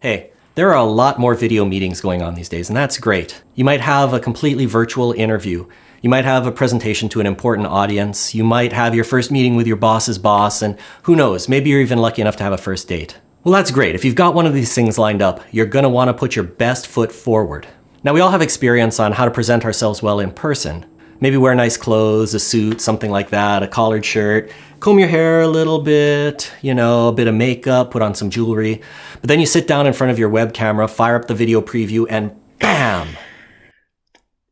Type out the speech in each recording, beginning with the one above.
Hey, there are a lot more video meetings going on these days, and that's great. You might have a completely virtual interview. You might have a presentation to an important audience. You might have your first meeting with your boss's boss, and who knows, maybe you're even lucky enough to have a first date. Well, that's great. If you've got one of these things lined up, you're gonna wanna put your best foot forward. Now, we all have experience on how to present ourselves well in person. Maybe wear nice clothes, a suit, something like that, a collared shirt, comb your hair a little bit, a bit of makeup, put on some jewelry. But then you sit down in front of your web camera, fire up the video preview, and bam!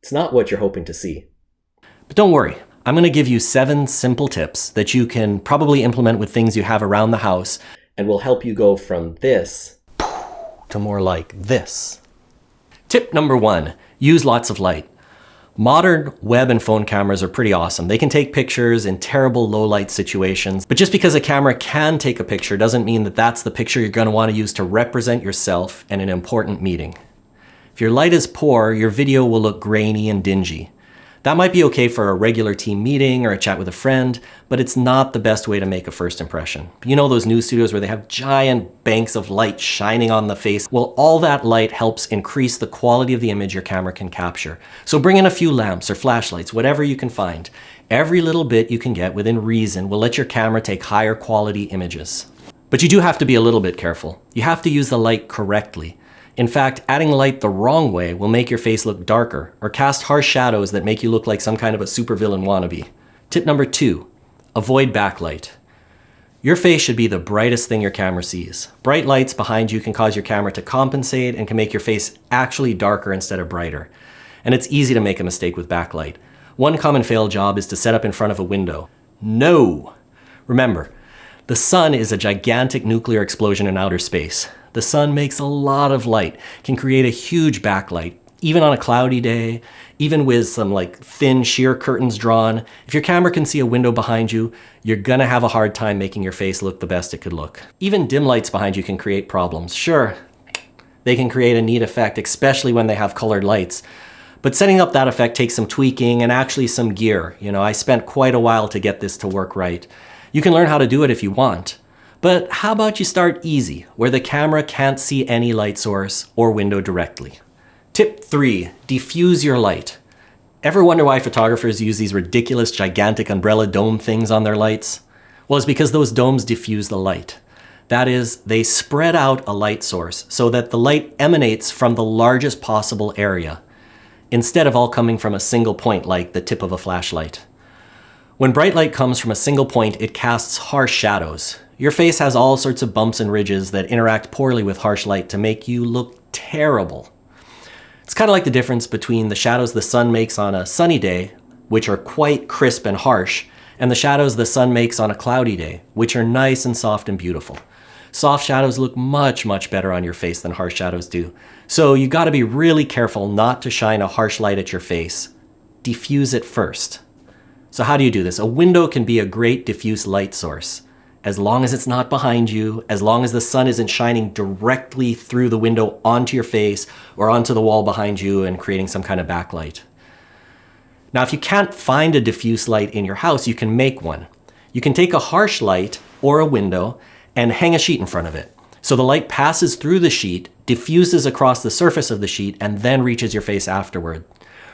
It's not what you're hoping to see. But don't worry, I'm gonna give you 7 simple tips that you can probably implement with things you have around the house and will help you go from this to more like this. Tip number 1, use lots of light. Modern web and phone cameras are pretty awesome. They can take pictures in terrible low light situations, but just because a camera can take a picture doesn't mean that that's the picture you're going to want to use to represent yourself in an important meeting. If your light is poor, your video will look grainy and dingy. That might be okay for a regular team meeting or a chat with a friend, but it's not the best way to make a first impression. You know those news studios where they have giant banks of light shining on the face? Well, all that light helps increase the quality of the image your camera can capture. So bring in a few lamps or flashlights, whatever you can find. Every little bit you can get within reason will let your camera take higher quality images. But you do have to be a little bit careful. You have to use the light correctly. In fact, adding light the wrong way will make your face look darker or cast harsh shadows that make you look like some kind of a supervillain wannabe. Tip number 2, avoid backlight. Your face should be the brightest thing your camera sees. Bright lights behind you can cause your camera to compensate and can make your face actually darker instead of brighter. And it's easy to make a mistake with backlight. One common fail job is to set up in front of a window. No! Remember, the sun is a gigantic nuclear explosion in outer space. The sun makes a lot of light, can create a huge backlight, even on a cloudy day, even with some thin sheer curtains drawn. If your camera can see a window behind you, you're gonna have a hard time making your face look the best it could look. Even dim lights behind you can create problems. Sure, they can create a neat effect, especially when they have colored lights. But setting up that effect takes some tweaking and actually some gear. I spent quite a while to get this to work right. You can learn how to do it if you want. But how about you start easy, where the camera can't see any light source or window directly? Tip 3, diffuse your light. Ever wonder why photographers use these ridiculous gigantic umbrella dome things on their lights? Well, it's because those domes diffuse the light. That is, they spread out a light source so that the light emanates from the largest possible area, instead of all coming from a single point like the tip of a flashlight. When bright light comes from a single point, it casts harsh shadows. Your face has all sorts of bumps and ridges that interact poorly with harsh light to make you look terrible. It's kind of like the difference between the shadows the sun makes on a sunny day, which are quite crisp and harsh, and the shadows the sun makes on a cloudy day, which are nice and soft and beautiful. Soft shadows look much, much better on your face than harsh shadows do. So you gotta be really careful not to shine a harsh light at your face. Diffuse it first. So how do you do this? A window can be a great diffuse light source. As long as it's not behind you, as long as the sun isn't shining directly through the window onto your face or onto the wall behind you and creating some kind of backlight. Now, if you can't find a diffuse light in your house, you can make one. You can take a harsh light or a window and hang a sheet in front of it. So the light passes through the sheet, diffuses across the surface of the sheet, and then reaches your face afterward.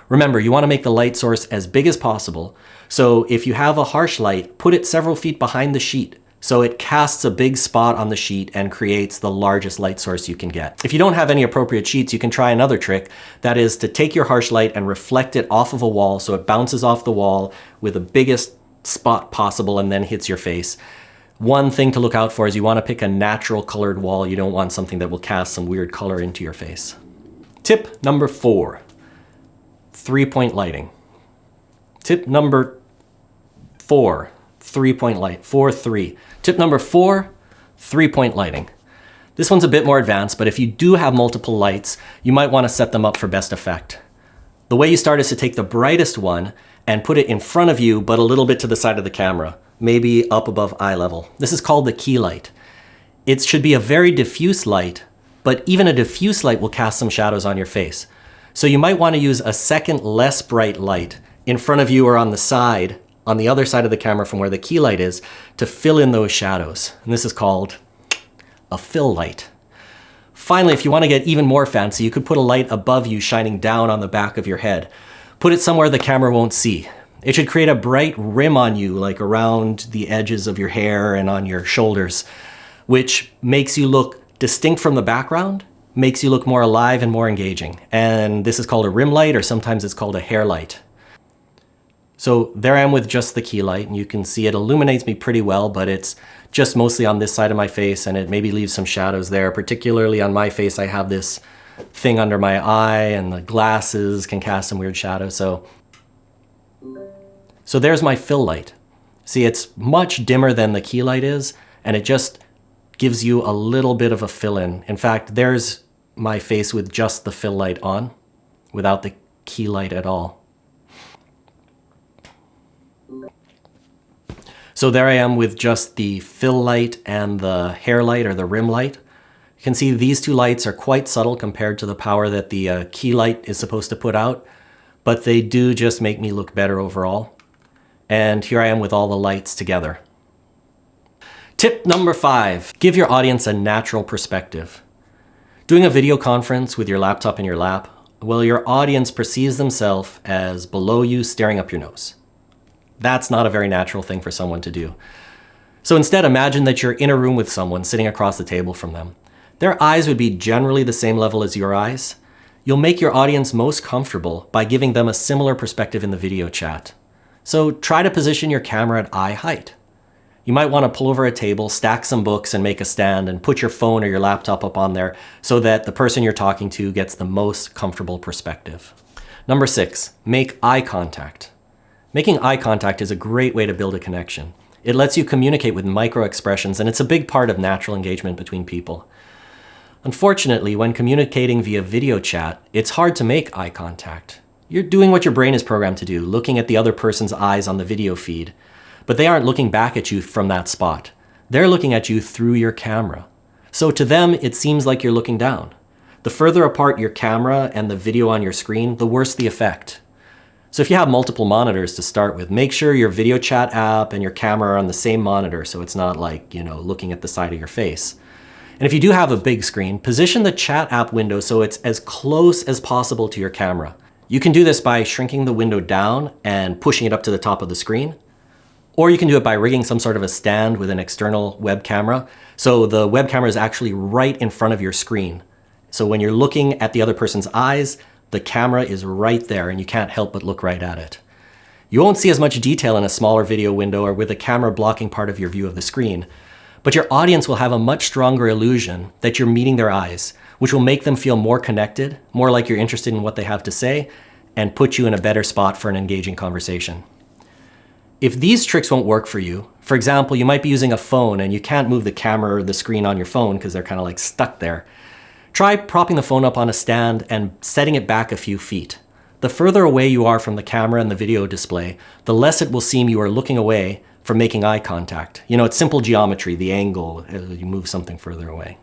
Remember, you want to make the light source as big as possible. So if you have a harsh light, put it several feet behind the sheet, so it casts a big spot on the sheet and creates the largest light source you can get. If you don't have any appropriate sheets, you can try another trick. That is to take your harsh light and reflect it off of a wall so it bounces off the wall with the biggest spot possible and then hits your face. One thing to look out for is you want to pick a natural colored wall. You don't want something that will cast some weird color into your face. Tip number 4, 3-point lighting. Tip number 4, 3-point light, 4-3. Tip number 4, 3-point lighting. This one's a bit more advanced, but if you do have multiple lights, you might want to set them up for best effect. The way you start is to take the brightest one and put it in front of you, but a little bit to the side of the camera, maybe up above eye level. This is called the key light. It should be a very diffuse light, but even a diffuse light will cast some shadows on your face. So you might want to use a second less bright light in front of you or on the side, on the other side of the camera from where the key light is, to fill in those shadows. And this is called a fill light. Finally, if you want to get even more fancy, you could put a light above you shining down on the back of your head. Put it somewhere the camera won't see. It should create a bright rim on you, like around the edges of your hair and on your shoulders, which makes you look distinct from the background, makes you look more alive and more engaging. And this is called a rim light, or sometimes it's called a hair light. So there I am with just the key light, and you can see it illuminates me pretty well, but it's just mostly on this side of my face, and it maybe leaves some shadows there. Particularly on my face, I have this thing under my eye, and the glasses can cast some weird shadows. So there's my fill light. See, it's much dimmer than the key light is, and it just gives you a little bit of a fill-in. In fact, there's my face with just the fill light on, without the key light at all. So there I am with just the fill light and the hair light or the rim light. You can see these two lights are quite subtle compared to the power that the key light is supposed to put out, but they do just make me look better overall. And here I am with all the lights together. Tip number 5, give your audience a natural perspective. Doing a video conference with your laptop in your lap, well, your audience perceives themselves as below you staring up your nose. That's not a very natural thing for someone to do. So instead, imagine that you're in a room with someone sitting across the table from them. Their eyes would be generally the same level as your eyes. You'll make your audience most comfortable by giving them a similar perspective in the video chat. So try to position your camera at eye height. You might want to pull over a table, stack some books, and make a stand, and put your phone or your laptop up on there so that the person you're talking to gets the most comfortable perspective. Number 6, make eye contact. Making eye contact is a great way to build a connection. It lets you communicate with micro expressions, and it's a big part of natural engagement between people. Unfortunately, when communicating via video chat, it's hard to make eye contact. You're doing what your brain is programmed to do, looking at the other person's eyes on the video feed, but they aren't looking back at you from that spot. They're looking at you through your camera. So to them, it seems like you're looking down. The further apart your camera and the video on your screen, the worse the effect. So if you have multiple monitors to start with, make sure your video chat app and your camera are on the same monitor so it's not like, looking at the side of your face. And if you do have a big screen, position the chat app window so it's as close as possible to your camera. You can do this by shrinking the window down and pushing it up to the top of the screen. Or you can do it by rigging some sort of a stand with an external web camera. So the web camera is actually right in front of your screen. So when you're looking at the other person's eyes, the camera is right there and you can't help but look right at it. You won't see as much detail in a smaller video window or with a camera blocking part of your view of the screen, but your audience will have a much stronger illusion that you're meeting their eyes, which will make them feel more connected, more like you're interested in what they have to say, and put you in a better spot for an engaging conversation. If these tricks won't work for you, for example, you might be using a phone and you can't move the camera or the screen on your phone because they're kind of like stuck there. Try propping the phone up on a stand and setting it back a few feet. The further away you are from the camera and the video display, the less it will seem you are looking away from making eye contact. It's simple geometry, the angle, you move something further away.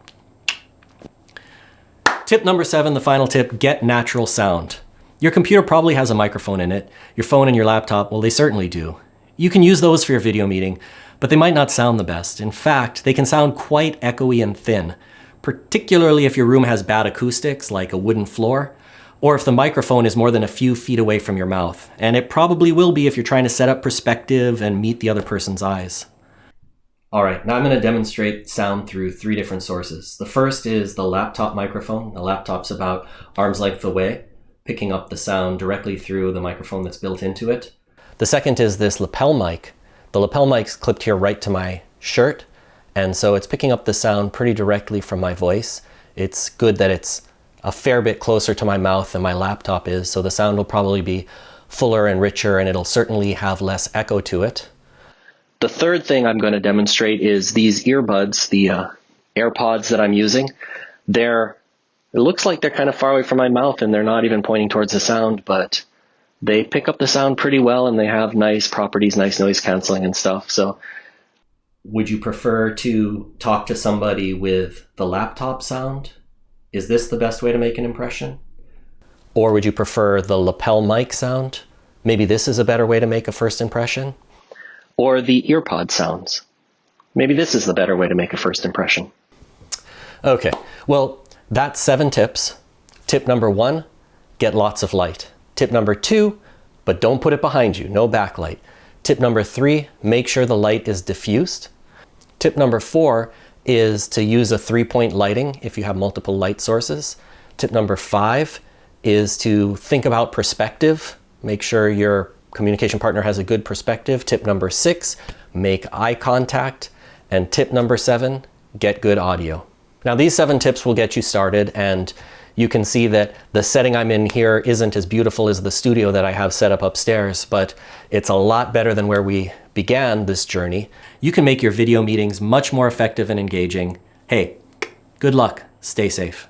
Tip number 7, the final tip, get natural sound. Your computer probably has a microphone in it. Your phone and your laptop, well, they certainly do. You can use those for your video meeting, but they might not sound the best. In fact, they can sound quite echoey and thin, particularly if your room has bad acoustics, like a wooden floor, or if the microphone is more than a few feet away from your mouth. And it probably will be if you're trying to set up perspective and meet the other person's eyes. All right, now I'm going to demonstrate sound through 3 different sources. The first is the laptop microphone. The laptop's about arm's length away, picking up the sound directly through the microphone that's built into it. The second is this lapel mic. The lapel mic's clipped here right to my shirt, and so it's picking up the sound pretty directly from my voice. It's good that it's a fair bit closer to my mouth than my laptop is, so the sound will probably be fuller and richer, and it'll certainly have less echo to it. The third thing I'm going to demonstrate is these earbuds, the AirPods that I'm using. It looks like they're kind of far away from my mouth and they're not even pointing towards the sound, but they pick up the sound pretty well and they have nice properties, nice noise canceling and stuff. So would you prefer to talk to somebody with the laptop sound? Is this the best way to make an impression? Or would you prefer the lapel mic sound? Maybe this is a better way to make a first impression? Or the earpod sounds? Maybe this is the better way to make a first impression. Okay, well, That's 7 tips. Tip number 1, get lots of light. Tip number 2, but don't put it behind you, no backlight. Tip number 3, make sure the light is diffused. Tip number 4 is to use a 3-point lighting if you have multiple light sources. Tip number 5 is to think about perspective. Make sure your communication partner has a good perspective. Tip number 6, make eye contact. And tip number 7, get good audio. Now these 7 tips will get you started, and you can see that the setting I'm in here isn't as beautiful as the studio that I have set up upstairs, but it's a lot better than where we began this journey. You can make your video meetings much more effective and engaging. Hey, good luck. Stay safe.